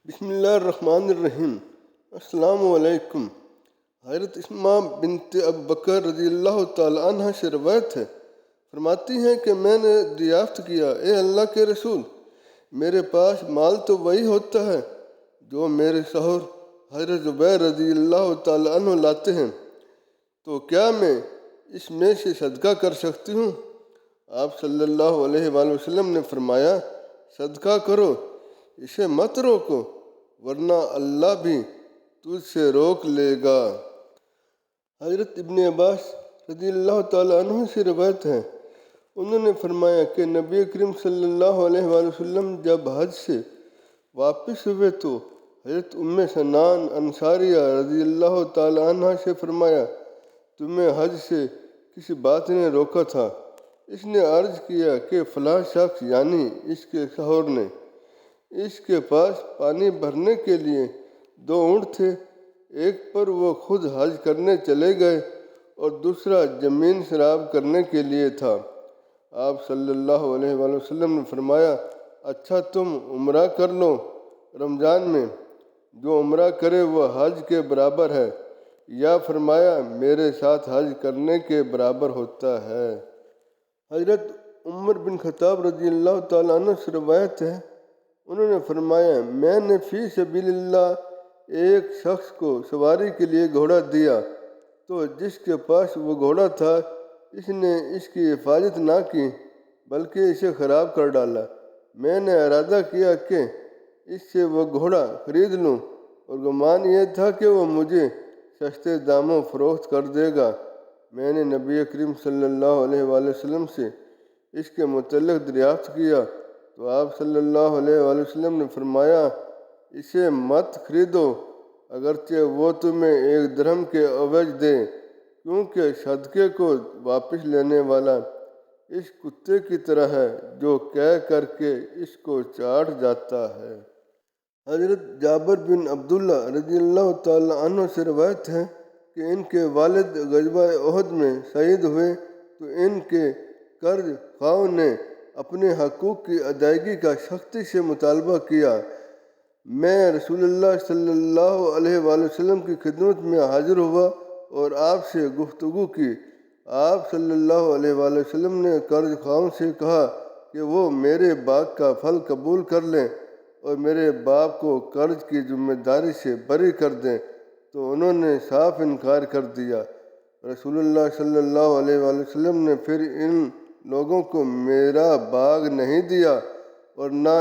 بسم اللہ الرحمن الرحیم۔ السلام علیکم۔ حضرت اسماء بنت ابو بکر رضی اللہ تعالی عنہ سے روایت ہے، فرماتی ہیں کہ میں نے دریافت کیا، اے اللہ کے رسول، میرے پاس مال تو وہی ہوتا ہے جو میرے شوہر حضرت زبیر رضی اللہ تعالی عنہ لاتے ہیں، تو کیا میں اس میں سے صدقہ کر سکتی ہوں؟ آپ صلی اللہ علیہ وآلہ وسلم نے فرمایا، صدقہ کرو، اسے مت روکو، ورنہ اللہ بھی تجھ سے روک لے گا۔ حضرت ابن عباس رضی اللہ تعالیٰ عنہ سے روایت ہے، انہوں نے فرمایا کہ نبی کریم صلی اللہ علیہ وآلہ وسلم جب حج سے واپس ہوئے تو حضرت ام سنان انصاریہ رضی اللہ تعالیٰ عنہ سے فرمایا، تمہیں حج سے کسی بات نے روکا تھا؟ اس نے عرض کیا کہ فلاں شخص یعنی اس کے شوہر نے، اس کے پاس پانی بھرنے کے لیے 2 اونٹ تھے، ایک پر وہ خود حج کرنے چلے گئے اور دوسرا زمین سیراب کرنے کے لیے تھا۔ آپ صلی اللہ علیہ وآلہ وسلم نے فرمایا، اچھا تم عمرہ کر لو رمضان میں، جو عمرہ کرے وہ حج کے برابر ہے، یا فرمایا میرے ساتھ حج کرنے کے برابر ہوتا ہے۔ حضرت عمر بن خطاب رضی اللہ تعالیٰ عنہ سے روایت ہے، انہوں نے فرمایا، میں نے فی سبیل اللہ ایک شخص کو سواری کے لیے گھوڑا دیا، تو جس کے پاس وہ گھوڑا تھا اس نے اس کی حفاظت نہ کی بلکہ اسے خراب کر ڈالا۔ میں نے ارادہ کیا کہ اس سے وہ گھوڑا خرید لوں، اور گمان یہ تھا کہ وہ مجھے سستے داموں فروخت کر دے گا۔ میں نے نبی کریم صلی اللہ علیہ وآلہ وسلم سے اس کے متعلق دریافت کیا تو آپ صلی اللہ علیہ وآلہ وسلم نے فرمایا، اسے مت خریدو اگرچہ وہ تمہیں 1 درہم کے عوض دے، کیونکہ صدقے کو واپس لینے والا اس کتے کی طرح ہے جو قے کر کے اس کو چاٹ جاتا ہے۔ حضرت جابر بن عبداللہ رضی اللہ تعالی عنہ سے روایت ہے کہ ان کے والد غزوہ احد میں شہید ہوئے تو ان کے قرض خواہوں نے اپنے حقوق کی ادائیگی کا سختی سے مطالبہ کیا۔ میں رسول اللہ صلی اللہ علیہ وآلہ وسلم کی خدمت میں حاضر ہوا اور آپ سے گفتگو کی۔ آپ صلی اللہ علیہ وآلہ وسلم نے قرض خواہوں سے کہا کہ وہ میرے باغ کا پھل قبول کر لیں اور میرے باپ کو قرض کی ذمہ داری سے بری کر دیں، تو انہوں نے صاف انکار کر دیا۔ رسول اللہ صلی اللہ علیہ وآلہ وسلم نے پھر ان لوگوں کو میرا باغ نہیں دیا اور نہ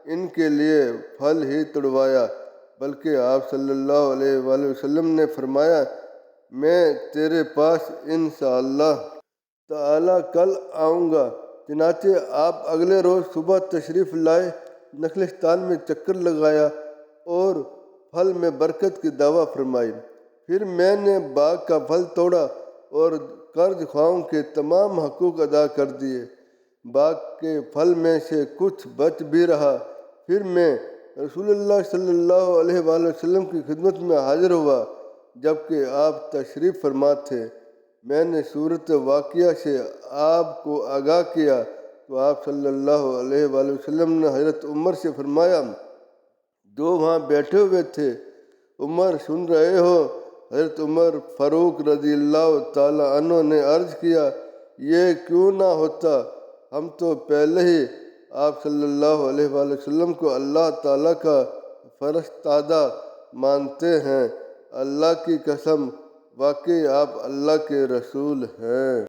ان کے لیے پھل ہی توڑوایا، بلکہ آپ صلی اللہ علیہ وآلہ وسلم نے فرمایا، میں تیرے پاس انشاءاللہ تعالی کل آؤں گا۔ چنانچہ آپ اگلے روز صبح تشریف لائے، نخلستان میں چکر لگایا اور پھل میں برکت کی دعویٰ فرمائی۔ پھر میں نے باغ کا پھل توڑا اور قرض خواہوں کے تمام حقوق ادا کر دیے۔ باغ کے پھل میں سے کچھ بچ بھی رہا۔ پھر میں رسول اللہ صلی اللہ علیہ وآلہ وسلم کی خدمت میں حاضر ہوا جبکہ آپ تشریف فرما تھے۔ میں نے صورت واقعہ سے آپ کو آگاہ کیا تو آپ صلی اللہ علیہ وآلہ وسلم نے حضرت عمر سے فرمایا، جو وہاں بیٹھے ہوئے تھے، عمر سن رہے ہو؟ حضرت عمر فاروق رضی اللہ تعالی عنہ نے عرض کیا، یہ کیوں نہ ہوتا، ہم تو پہلے ہی آپ صلی اللہ علیہ وآلہ وسلم کو اللہ تعالیٰ کا فرستادہ مانتے ہیں۔ اللہ کی قسم، واقعی آپ اللہ کے رسول ہیں۔